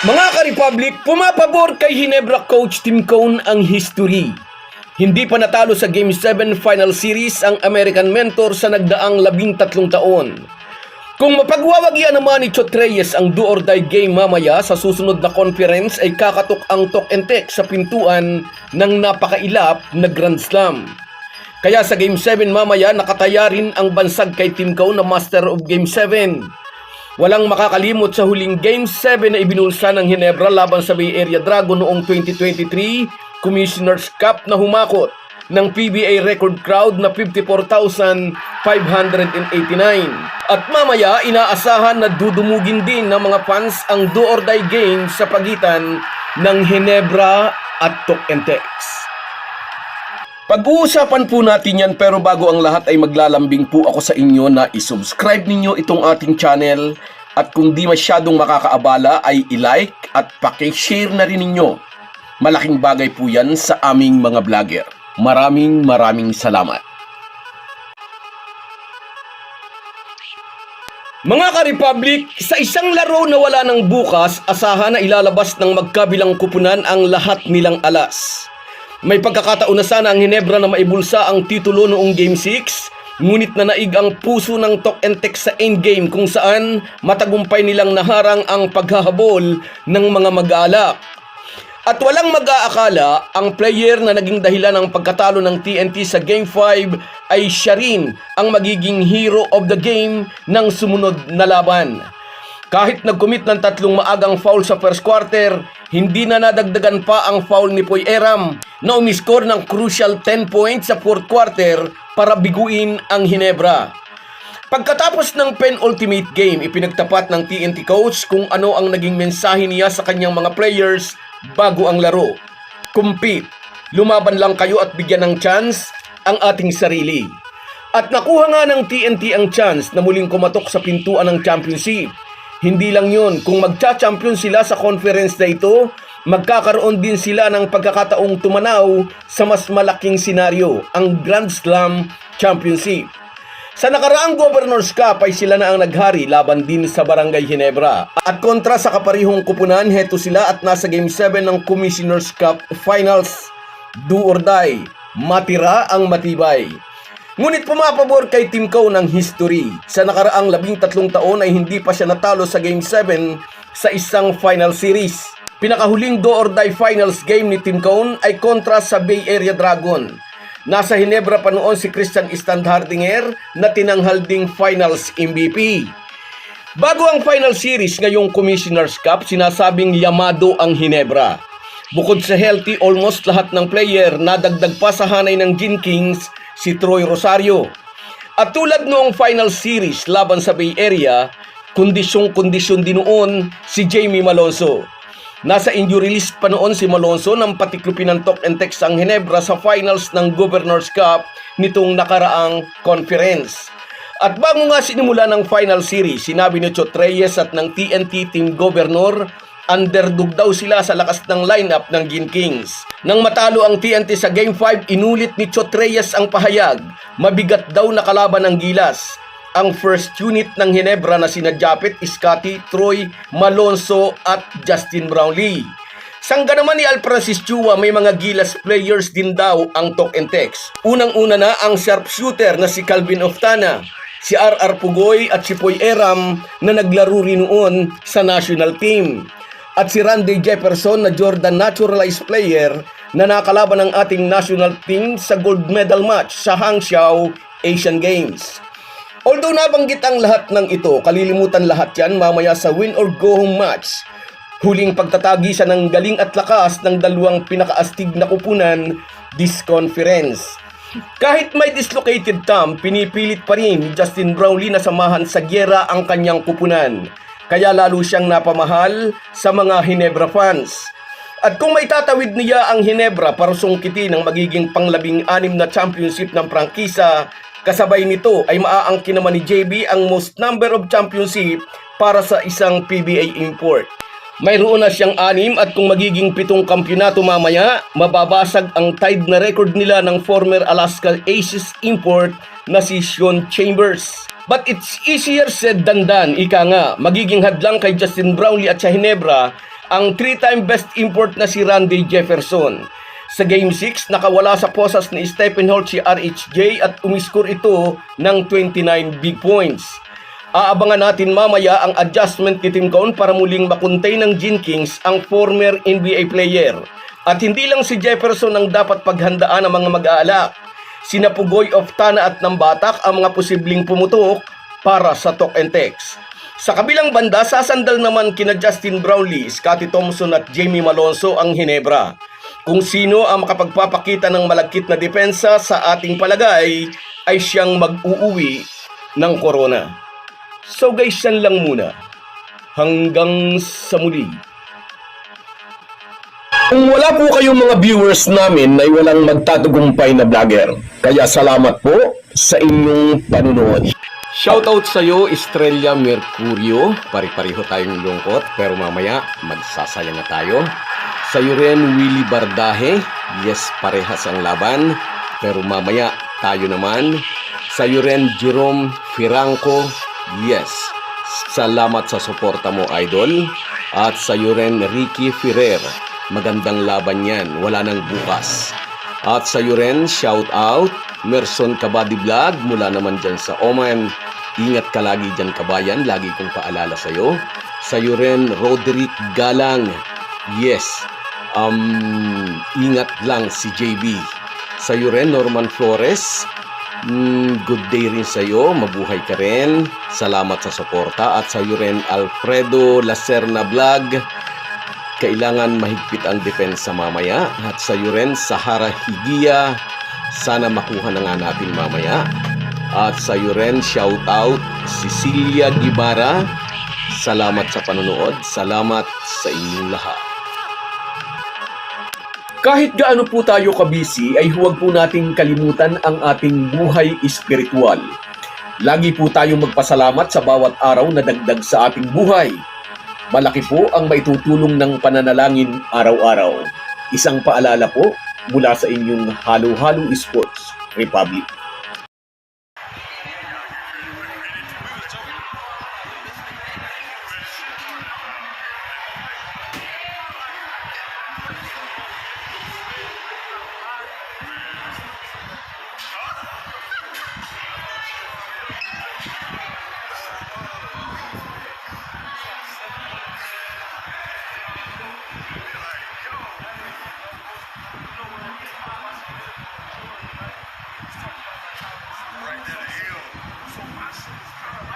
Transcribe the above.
Mga ka-Republic, pumapabor kay Ginebra coach Tim Cone ang history. Hindi pa natalo sa Game 7 Final Series ang American mentor sa nagdaang 13 taon. Kung mapagwawagyan naman ni Chot Reyes ang do or die game mamaya sa susunod na conference ay kakatok ang talk and text sa pintuan ng napakailap na Grand Slam. Kaya sa Game 7 mamaya nakataya rin ang bansag kay Tim Cone na Master of Game 7. Walang makakalimot sa huling Game 7 na ibinulsa ng Ginebra laban sa Bay Area Dragon noong 2023 Commissioner's Cup na humakot ng PBA record crowd na 54,589. At mamaya inaasahan na dudumugin din ng mga fans ang do or die game sa pagitan ng Ginebra at Talk and Text. Pag-uusapan po natin yan, pero bago ang lahat ay maglalambing po ako sa inyo na isubscribe ninyo itong ating channel at kung di masyadong makakaabala ay i-like at paki-share na rin ninyo. Malaking bagay po yan sa aming mga vlogger. Maraming salamat. Mga ka-Republic, sa isang laro na wala ng bukas, asahan na ilalabas ng magkabilang kupunan ang lahat nilang alas. May pagkakataon na sana ang Ginebra na maibulsa ang titulo noong Game 6, ngunit nanaig ang puso ng Talk and Text sa endgame kung saan matagumpay nilang naharang ang paghahabol ng mga mag-aalak. At walang mag-aakala, ang player na naging dahilan ng pagkatalo ng TNT sa Game 5 ay siya rin ang magiging hero of the game ng sumunod na laban. Kahit nag-commit ng 3 maagang foul sa first quarter, hindi na nadagdagan pa ang foul ni Poy Eram na umiscore ng crucial 10 points sa fourth quarter para biguin ang Ginebra. Pagkatapos ng penultimate game, ipinagtapat ng TNT coach kung ano ang naging mensahe niya sa kanyang mga players bago ang laro. Compete, lumaban lang kayo at bigyan ng chance ang ating sarili. At nakuha nga ng TNT ang chance na muling kumatok sa pintuan ng championship. Hindi lang yun, kung magcha-champion sila sa conference na ito, magkakaroon din sila ng pagkakataong tumanaw sa mas malaking senaryo, ang Grand Slam Championship. Sa nakaraang Governor's Cup ay sila na ang naghari laban din sa Barangay Ginebra. At kontra sa kaparihong kupunan, heto sila at nasa Game 7 ng Commissioner's Cup Finals. Do or die, matira ang matibay. Ngunit pumapabor kay Tim Cone ang history. Sa nakaraang 13 taon ay hindi pa siya natalo sa Game 7 sa isang final series. Pinakahuling do or die finals game ni Tim Cone ay kontra sa Bay Area Dragon. Nasa Ginebra pa noon si Christian Standhardinger na tinanghal ding finals MVP. Bago ang final series ngayong Commissioner's Cup, sinasabing yamado ang Ginebra. Bukod sa healthy, almost lahat ng player nadagdag pa sa hanay ng Gin Kings si Troy Rosario. At tulad noong final series laban sa Bay Area, kondisyong-kondisyon din noon si Jamie Malonzo. Nasa injury list pa noon si Malonzo nang patiklupin ng Talk and Text ang Ginebra sa finals ng Governor's Cup nitong nakaraang conference. At bago nga sinimula ng final series, sinabi ni Chot Reyes at ng TNT Team Governor, underdog daw sila sa lakas ng lineup ng Gin Kings. Nang matalo ang TNT sa Game 5, inulit ni Chot Reyes ang pahayag. Mabigat daw na kalaban ng Gilas. Ang first unit ng Ginebra na sina Japet, Scotty, Troy, Malonzo at Justin Brownlee. Sangga naman ni Al Francis Chua, may mga Gilas players din daw ang Talk and Text. Unang-una na ang sharpshooter na si Calvin Oftana, si RR Pugoy at si Poy Eram na naglaro rin noon sa national team. At si Randy Jefferson na Jordan naturalized player na nakalaban ng ating national team sa gold medal match sa Hangzhou Asian Games. Although nabanggit ang lahat ng ito, kalilimutan lahat yan mamaya sa win or go home match. Huling pagtatagisan ng galing at lakas ng dalawang pinakaastig na kupunan this conference. Kahit may dislocated thumb, pinipilit pa rin ni Justin Brownlee na samahan sa gyera ang kanyang kupunan. Kaya lalo siyang napamahal sa mga Ginebra fans. At kung may tatawid niya ang Ginebra para sungkitin ang magiging pang-12 na championship ng prangkisa, kasabay nito ay maaangkin naman ni JB ang most number of championship para sa isang PBA import. Mayroon na siyang 6 at kung magiging 7 kampyonato mamaya, mababasag ang tied na record nila ng former Alaska Aces import na si Sean Chambers. But it's easier said than done, ika nga, magiging hadlang kay Justin Brownlee at sa Ginebra ang 3-time best import na si Randy Jefferson. Sa Game 6, nakawala sa posas ni Stephen Holt si RHJ at umiskor ito ng 29 big points. Aabangan natin mamaya ang adjustment ni Tim Cone para muling makuntay ng Gene Kings ang former NBA player. At hindi lang si Jefferson ang dapat paghandaan ng mga mag-aalak. Sina Pugoy of Tana at Nambatak ang mga posibleng pumutok para sa talk and text. Sa kabilang banda, sasandal naman kina Justin Brownlee, Scottie Thompson at Jamie Malonzo ang Hinebra. Kung sino ang makapagpapakita ng malagkit na depensa sa ating palagay ay siyang mag-uuwi ng corona. So guys, yan lang muna. Hanggang sa muli. Kung wala po kayong mga viewers namin ay walang magtatagumpay na vlogger. Kaya salamat po sa inyong panunood. Shoutout sa iyo, Estrella Mercurio. Pari-pariho tayong lungkot pero mamaya magsasaya na tayo. Sa iyo rin, Willie Bardahe. Yes, parehas ang laban pero mamaya tayo naman. Sa iyo rin, Jerome Firanco. Yes, salamat sa suporta mo, idol. At sa iyo rin, Ricky Ferrer. Magandang laban yan, wala nang bukas. At sa iyo rin, shout out, Merson Kabady Vlog, mula naman dyan sa Oman. Ingat ka lagi dyan, kabayan, lagi kong paalala sa iyo. Sa iyo rin, Roderick Galang. Yes, ingat lang si JB. Sa iyo rin, Norman Flores. Good day rin sa iyo, mabuhay ka rin. Salamat sa suporta. At sa iyo rin, Alfredo Lacerna Vlog. Kailangan mahigpit ang depensa mamaya. At sa iyo rin, Sahara Higia, sana makuha na nga natin mamaya. At sa iyo rin, shout out, Cecilia Gibara. Salamat sa panonood. Salamat sa inyong lahat. Kahit gaano po tayo kabisi, ay huwag po nating kalimutan ang ating buhay espiritual. Lagi po tayong magpasalamat sa bawat araw na dagdag sa ating buhay. Malaki po ang maitutulong ng pananalangin araw-araw. Isang paalala po mula sa inyong Halo Halo Sports Republic.